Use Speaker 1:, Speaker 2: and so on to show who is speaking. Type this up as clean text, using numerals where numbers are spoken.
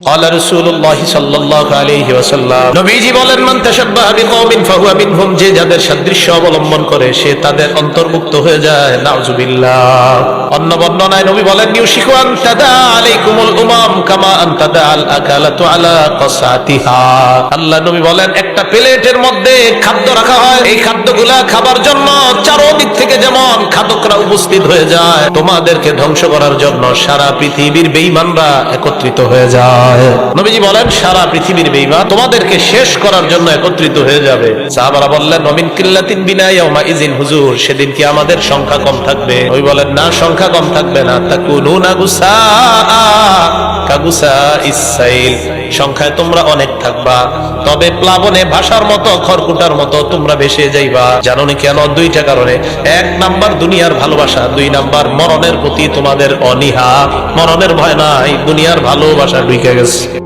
Speaker 1: قال رسول الله صلى الله عليه وسلم নবীজি বলেন মান তাশাব্বাহা বিকওমিন ফাহুয়া মিনহুম, যে যাদের সাদৃশ্য অবলম্বন করে সে তাদের অন্তর্ভুক্ত হয়ে যায়। নাউযুবিল্লাহ। অন্য বর্ণনায় নবী বলেন ইউশিকু আন তাদা আলাইকুমুল উমাম কামা আন তাদা আল আকালাতু আলা কাসাতিহা। আল্লাহ নবী বলেন একটা প্লেটের মধ্যে খাদ্য রাখা হয়, এই খাদ্যগুলা খাবার জন্য চারদিক থেকে যেমন খাদকরা উপস্থিত হয়ে যায়, তোমাদেরকে ধ্বংস করার জন্য সারা পৃথিবীর বেঈমানরা একত্রিত হয়ে যায়। নবীজি বলেন সারা পৃথিবীর বেঈমান তোমাদেরকে শেষ করার জন্য একত্রিত হয়ে যাবে। সাহাবারা বললেন ওমিন কিল্লাতিন বিনা ইয়াউমা ইযিন, হুজুর সেদিন কি আমাদের সংখ্যা কম থাকবে? নবী বলেন না, সংখ্যা কম থাকবে না। তাকুনুনা গুসা কাগুসা ইসাইল, সংখ্যায় তোমরা অনেক থাকবা, তবে প্লাবনে ভাষার মতো খড়কুটার মতো তোমরা ভেসে যাইবা। জানো নি কেন? দুইটা কারণে। এক নাম্বার দুনিয়ার ভালোবাসা, দুই নাম্বার মরণের প্রতি তোমাদের অনীহা। মরণের ভয় নাই, দুনিয়ার ভালোবাসা ঢুকে গেছে।